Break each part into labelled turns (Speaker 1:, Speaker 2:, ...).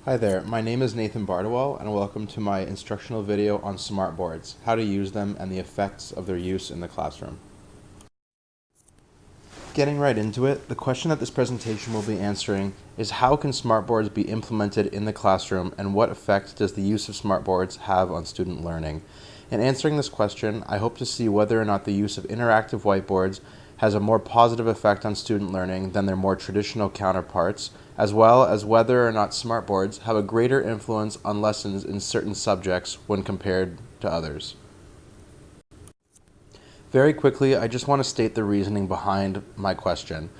Speaker 1: Hi there, my name is Nathan Bardwell and welcome to my instructional video on SMARTboards, how to use them and the effects of their use in the classroom. Getting right into it, the question that this presentation will be answering is how can SMARTboards be implemented in the classroom and what effect does the use of SMARTboards have on student learning? In answering this question, I hope to see whether or not the use of interactive whiteboards has a more positive effect on student learning than their more traditional counterparts, as well as whether or not SMARTboards have a greater influence on lessons in certain subjects when compared to others. Very quickly, I just want to state the reasoning behind my question.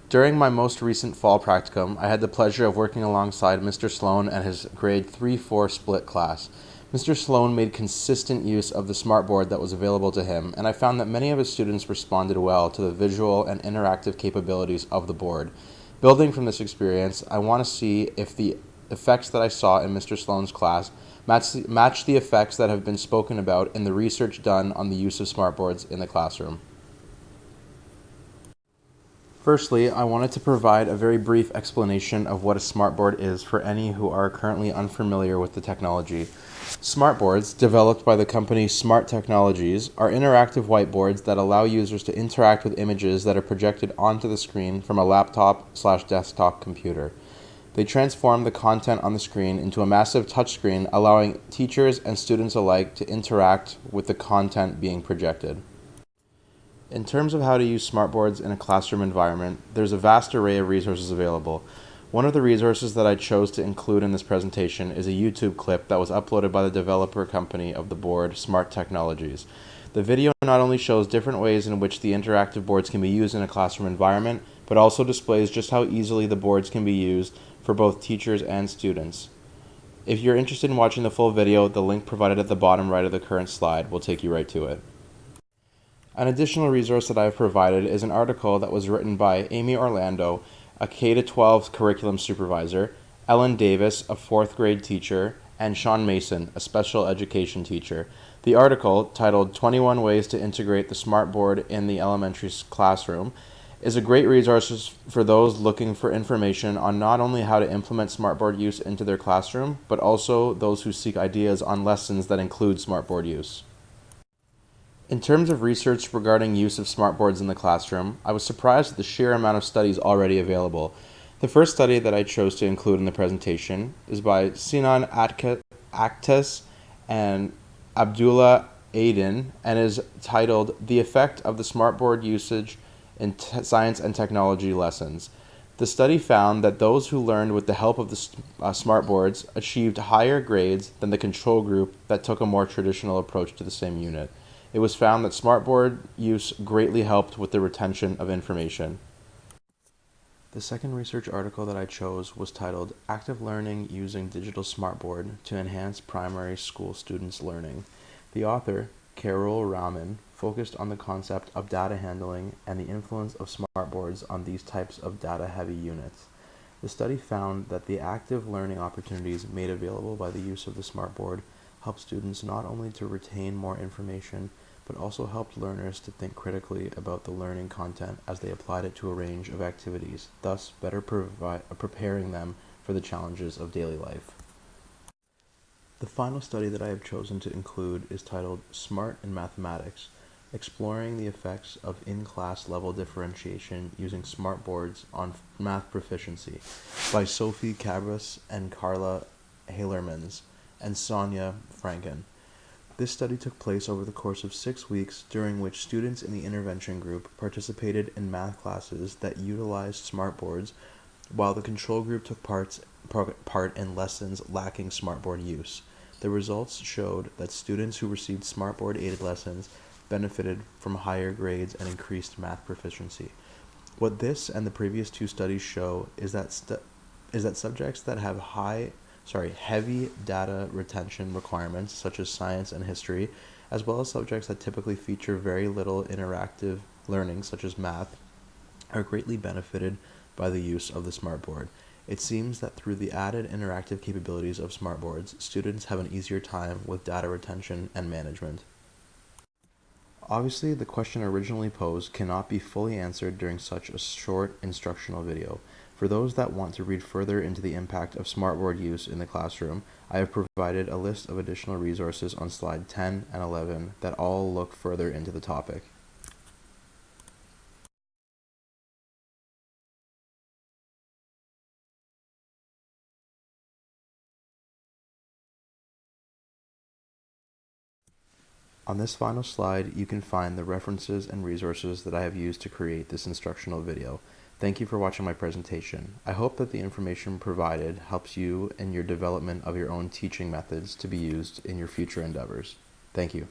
Speaker 1: During my most recent fall practicum, I had the pleasure of working alongside Mr. Sloan and his grade 3-4 split class. Mr. Sloan made consistent use of the SMARTboard that was available to him, and I found that many of his students responded well to the visual and interactive capabilities of the board. Building from this experience, I want to see if the effects that I saw in Mr. Sloan's class match the effects that have been spoken about in the research done on the use of SMARTboards in the classroom. Firstly, I wanted to provide a very brief explanation of what a SMARTboard is for any who are currently unfamiliar with the technology. SMARTboards, developed by the company Smart Technologies, are interactive whiteboards that allow users to interact with images that are projected onto the screen from a laptop/desktop computer. They transform the content on the screen into a massive touchscreen, allowing teachers and students alike to interact with the content being projected. In terms of how to use SMARTboards in a classroom environment, there's a vast array of resources available. One of the resources that I chose to include in this presentation is a YouTube clip that was uploaded by the developer company of the board, Smart Technologies. The video not only shows different ways in which the interactive boards can be used in a classroom environment, but also displays just how easily the boards can be used for both teachers and students. If you're interested in watching the full video, the link provided at the bottom right of the current slide will take you right to it. An additional resource that I have provided is an article that was written by Amy Orlando, a K-12 curriculum supervisor, Ellen Davis, a 4th grade teacher, and Sean Mason, a special education teacher. The article, titled 21 Ways to Integrate the SMARTboard in the Elementary Classroom, is a great resource for those looking for information on not only how to implement SMARTboard use into their classroom, but also those who seek ideas on lessons that include SMARTboard use. In terms of research regarding use of SMARTboards in the classroom, I was surprised at the sheer amount of studies already available. The first study that I chose to include in the presentation is by Sinan Aktas and Abdullah Aydin and is titled The Effect of the SMARTboard Usage in Science and Technology Lessons. The study found that those who learned with the help of the SMARTboards achieved higher grades than the control group that took a more traditional approach to the same unit. It was found that SMARTboard use greatly helped with the retention of information. The second research article that I chose was titled Active Learning Using Digital SMARTboard to Enhance Primary School Students' Learning. The author, Carol Raman, focused on the concept of data handling and the influence of SMARTboards on these types of data-heavy units. The study found that the active learning opportunities made available by the use of the SMARTboard helped students not only to retain more information, but also helped learners to think critically about the learning content as they applied it to a range of activities, thus better preparing them for the challenges of daily life. The final study that I have chosen to include is titled Smart in Mathematics, Exploring the Effects of In-Class Level Differentiation Using SMARTboards on Math Proficiency by Sophie Cabras and Carla Halermans and Sonia Franken. This study took place over the course of 6 weeks, during which students in the intervention group participated in math classes that utilized SMARTboards, while the control group took part in lessons lacking SMARTboard use. The results showed that students who received SMARTboard-aided lessons benefited from higher grades and increased math proficiency. What this and the previous 2 studies show is that subjects that have heavy data retention requirements, such as science and history, as well as subjects that typically feature very little interactive learning, such as math, are greatly benefited by the use of the SMARTboard. It seems that through the added interactive capabilities of SMARTboards, students have an easier time with data retention and management. Obviously, the question originally posed cannot be fully answered during such a short instructional video. For those that want to read further into the impact of smartboard use in the classroom, I have provided a list of additional resources on slide 10 and 11 that all look further into the topic. On this final slide, you can find the references and resources that I have used to create this instructional video. Thank you for watching my presentation. I hope that the information provided helps you in your development of your own teaching methods to be used in your future endeavors. Thank you.